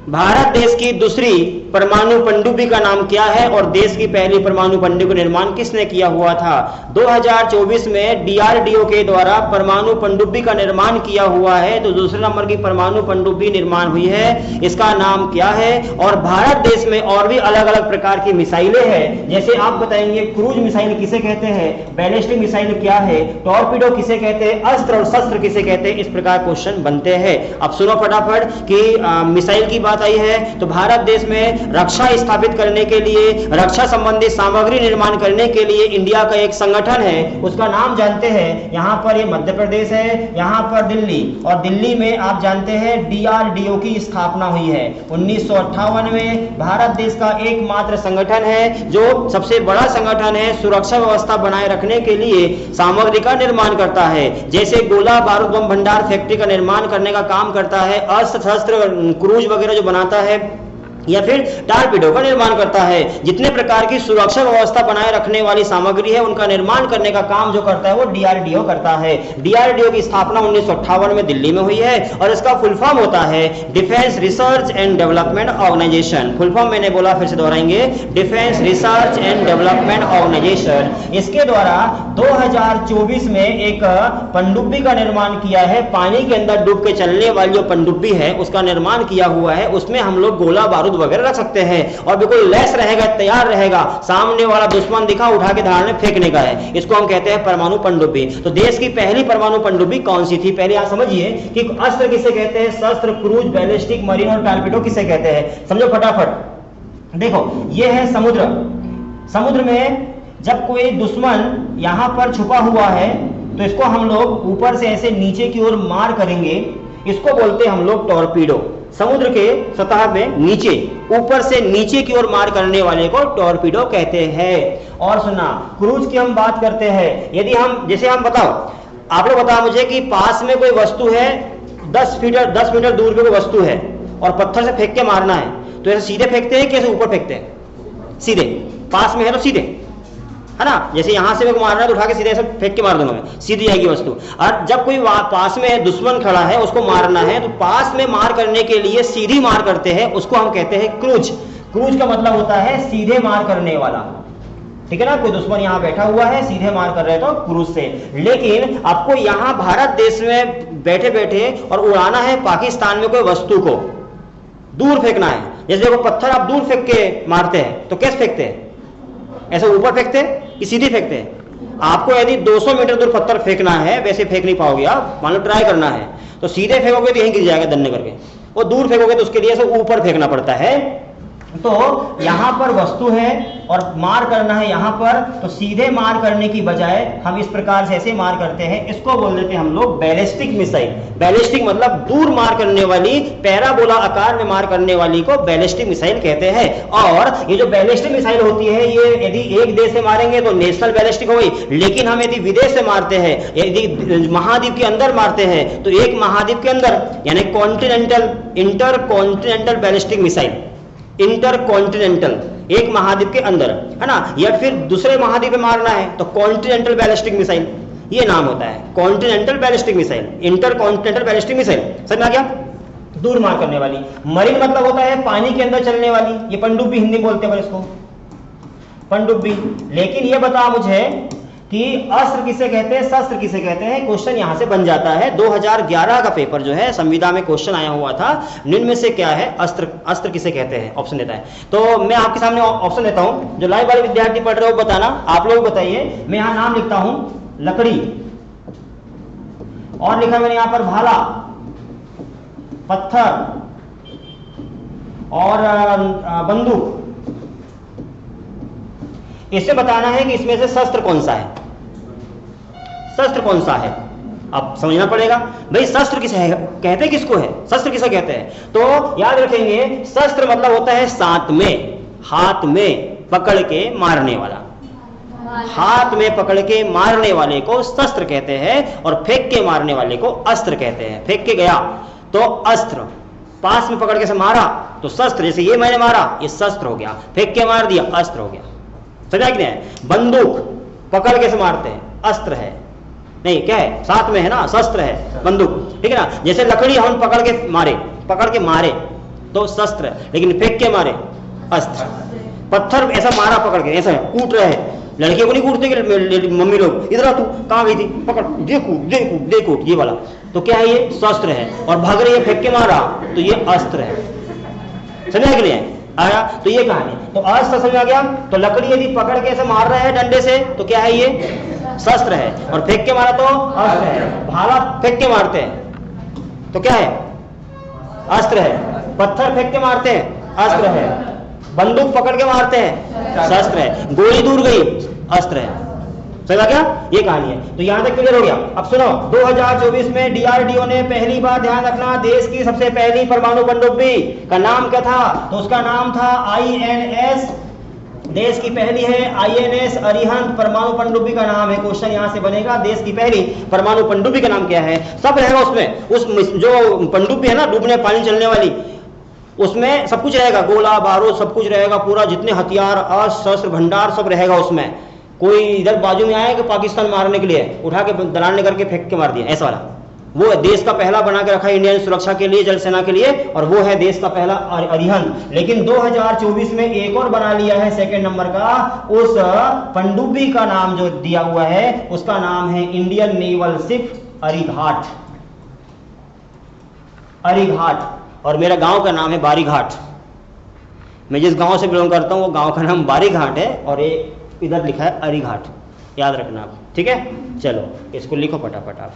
भारत देश की दूसरी परमाणु पनडुब्बी का नाम क्या है और देश की पहली परमाणु पनडुब्बी का निर्माण किसने किया हुआ था? 2024 में डीआरडीओ के द्वारा परमाणु पनडुब्बी का निर्माण किया हुआ है। तो दूसरे नंबर की परमाणु पनडुब्बी निर्माण हुई है, इसका नाम क्या है? और भारत देश में और भी अलग अलग प्रकार की मिसाइलें हैं, जैसे आप बताएंगे क्रूज मिसाइल किसे कहते हैं, बैलिस्टिक मिसाइल क्या है, टॉर्पीडो किसे कहते हैं, अस्त्र और शस्त्र किसे कहते हैं, इस प्रकार क्वेश्चन बनते हैं। अब सुनो फटाफट कि मिसाइल की बात आई है तो भारत देश में रक्षा स्थापित करने के लिए, रक्षा संबंधी सामग्री निर्माण करने के लिए इंडिया का एक संगठन है, उसका नाम जानते हैं। यहां पर ये मध्य प्रदेश है, यहां पर दिल्ली, और दिल्ली में आप जानते हैं डीआरडीओ की स्थापना हुई है 1958 में। भारत देश का एकमात्र संगठन है जो सबसे बड़ा संगठन है, सुरक्षा व्यवस्था बनाए रखने के लिए सामग्री का निर्माण करता है, जैसे गोला बारूद बम भंडार फैक्ट्री का निर्माण करने का काम करता है, अस्त्र शस्त्र क्रूज वगैरह जो बनाता है, या फिर टारपीडो का निर्माण करता है। जितने प्रकार की सुरक्षा व्यवस्था बनाए रखने वाली सामग्री है उनका निर्माण करने का काम जो करता है वो डीआरडीओ करता है। डीआरडीओ की स्थापना 1958 में दिल्ली में हुई है और इसका फुल फॉर्म होता है defence research and development organisation. Full form मैंने बोला, फिर से दोहराएंगे, defence research and development organisation. इसके द्वारा 2024 में एक पनडुब्बी का निर्माण किया है, पानी के अंदर डूब के चलने वाली जो पनडुब्बी है उसका निर्माण किया हुआ है। उसमें हम लोग गोला बारूद वगैरह रख सकते हैं और बिल्कुल लैस रहेगा, तैयार रहेगा, सामने वाला दुश्मन दिखा उठा के धार में फेंकने का है। इसको हम कहते हैं परमाणु पनडुब्बी। तो देश की पहली परमाणु पनडुब्बी कौन सी थी? पहले आप समझिए कि अस्त्र किसे कहते हैं, शस्त्र, क्रूज, बैलिस्टिक, मरीन और टारपीडो किसे कहते हैं, समझो फटाफट। देखो ये है समुद्र, समुद्र में जब कोई दुश्मन यहां पर छुपा हुआ है तो इसको हम लोग ऊपर से ऐसे नीचे की ओर मार करेंगे, इसको बोलते हैं हम लोग टॉर्पीडो। समुद्र के सतह में नीचे, ऊपर से नीचे की ओर मार करने वाले को टॉर्पीडो कहते हैं। और सुना, क्रूज की हम बात करते हैं, यदि हम, जैसे हम बताओ, आप लोग बताओ मुझे कि पास में कोई वस्तु है, 10 मीटर दूर पे कोई वस्तु है और पत्थर से फेंक के मारना है, तो ऐसे सीधे फेंकते हैं, कैसे ऊपर फेंकते हैं? सीधे, पास में है तो सीधे, है ना, जैसे यहां से मेरे को मारना है तो उठा के सीधे ऐसे फेंक के मार दूंगा मैं, सीधी आएगी वस्तु। और जब कोई पास में दुश्मन खड़ा है उसको मारना है तो पास में मार करने के लिए सीधी मार करते हैं, उसको हम कहते हैं क्रूज। क्रूज का मतलब होता है सीधे मार करने वाला, ठीक है ना। कोई दुश्मन यहां बैठा हुआ है, सीधे मार कर रहे तो क्रूज से। लेकिन आपको यहां भारत देश में बैठे बैठे और उड़ाना है पाकिस्तान में कोई वस्तु को, दूर फेंकना है। जैसे देखो पत्थर आप दूर फेंक के मारते हैं तो कैसे फेंकते हैं? ऐसे ऊपर फेंकते हैं कि सीधे फेंकते हैं? आपको यदि 200 मीटर दूर पत्थर फेंकना है, वैसे फेंक नहीं पाओगे आप, मान लो ट्राई करना है, तो सीधे फेंकोगे तो यहीं गिर जाएगा दन्ने करके, और दूर फेंकोगे तो उसके लिए ऐसे ऊपर फेंकना पड़ता है। तो यहां पर वस्तु है और मार करना है यहां पर, तो सीधे मार करने की बजाय हम इस प्रकार से ऐसे मार करते हैं, इसको बोल देते हैं हम लोग बैलिस्टिक मिसाइल। बैलिस्टिक मतलब दूर मार करने वाली, पैराबोला आकार में मार करने वाली को बैलिस्टिक मिसाइल कहते हैं। और ये जो बैलिस्टिक मिसाइल होती है, ये यदि एक देश से मारेंगे तो नेशनल बैलिस्टिक हो गई, लेकिन हम यदि विदेश से मारते हैं, यदि महाद्वीप के अंदर मारते हैं, तो एक महाद्वीप के अंदर, यानी continental, inter continental ballistic missile, inter continental, एक महाद्वीप के अंदर, है ना, या फिर दूसरे महाद्वीप में मारना है तो कॉन्टिनेंटल बैलिस्टिक मिसाइल, ये नाम होता है continental ballistic missile, inter continental ballistic missile. समझ में आ गया? दूर मार करने वाली। मरीन मतलब होता है पानी के अंदर चलने वाली, ये पनडुब्बी हिंदी बोलते हैं इसको, पनडुब्बी। लेकिन ये बता मुझे कि अस्त्र किसे कहते हैं, शस्त्र किसे कहते हैं? क्वेश्चन यहां से बन जाता है। 2011 का पेपर जो है संविदा में क्वेश्चन आया हुआ था, निम्न में से क्या है अस्त्र, अस्त्र किसे कहते हैं? ऑप्शन देता है। तो मैं आपके सामने ऑप्शन देता हूं, जो लाइव वाले विद्यार्थी पढ़ रहे हो बताना, आप लोग बताइए। मैं यहां नाम लिखता हूं लकड़ी, और लिखा मैंने यहां पर भाला, पत्थर और बंदूक। इससे बताना है कि इसमें से शस्त्र कौन सा है, शस्त्र कौन सा है, अब समझना पड़ेगा भाई। शस्त्र किसे है, कहते किसको है, शस्त्र किसे कहते हैं? तो याद रखेंगे, शस्त्र मतलब होता है साथ में, हाथ में पकड़ के मारने वाला, हाथ में पकड़ के मारने वाले को शस्त्र कहते हैं, और फेंक के मारने वाले को अस्त्र कहते हैं। फेंक के गया तो अस्त्र, पास में पकड़ के से मारा तो शस्त्र, जैसे ये मैंने मारा ये शस्त्र हो गया, फेंक के मार दिया अस्त्र हो गया। समझा कि नहीं? बंदूक पकड़ के से मारते हैं, अस्त्र है, नहीं क्या है, साथ में है ना, शस्त्र है बंदूक, ठीक है ना। जैसे लकड़ी हम पकड़ के मारे, तो शस्त्र, लेकिन फेंक के मारे अस्त्र। पत्थर ऐसा मारा पकड़ के, ऐसा कूट रहे हैं, लड़कियों को नहीं कूटते कि मम्मी लोग, इधर आ तू कहाँ गई थी, पकड़ दे कूट दे कूट, ये वाला तो क्या है, ये शस्त्र है। और भाग रही है, फेंक के मारा तो ये अस्त्र है। समझ गए आया, तो ये कहानी, तो अस्त्र समझ आ गया। तो लकड़ी यदि पकड़ के ऐसे मार रहे हैं डंडे से तो क्या है, ये शस्त्र है, और फेंक के मारा तो अस्त्र है। भाला फेंक के मारते हैं तो क्या है, अस्त्र है। पत्थर फेंक के मारते हैं, अस्त्र है। बंदूक पकड़ के मारते हैं, शस्त्र है। गोली दूर गई, अस्त्र है। समझा क्या, ये कहानी है। तो यहां तक क्लियर हो गया। अब सुनो, 2024 में डीआरडीओ ने पहली बार, ध्यान रखना, देश की सबसे पहली परमाणु पनडुब्बी का नाम क्या था, तो उसका नाम था INS, देश की पहली है INS अरिहंत परमाणु पनडुब्बी का नाम है। क्वेश्चन यहां से बनेगा, देश की पहली परमाणु पनडुब्बी का नाम क्या है, सब रहेगा उसमें। उस जो पनडुब्बी है ना, डूबने पानी चलने वाली, उसमें सब कुछ रहेगा, गोला बारूद सब कुछ रहेगा, पूरा जितने हथियार अस्त्र शस्त्र भंडार सब रहेगा उसमें। कोई इधर बाजू में आया कि पाकिस्तान मारने के लिए उठा के दलाने करके फेंक के मार दिया, ऐसा वाला। वो देश का पहला बना के रखा है इंडियन सुरक्षा के लिए, जल सेना के लिए, और वो है देश का पहला अरिहंत। लेकिन 2024 में एक और बना लिया है सेकंड नंबर का। उस पनडुब्बी का नाम जो दिया हुआ है उसका नाम है Indian naval ship Arighaat. Arighaat, और मेरा गांव का नाम है बारीघाट। मैं जिस गांव से बिलोंग करता हूं वो गांव का नाम बारीघाट है, और ये इधर लिखा है अरिघाट, याद रखना आप, ठीक है। चलो इसको लिखो फटाफट आप।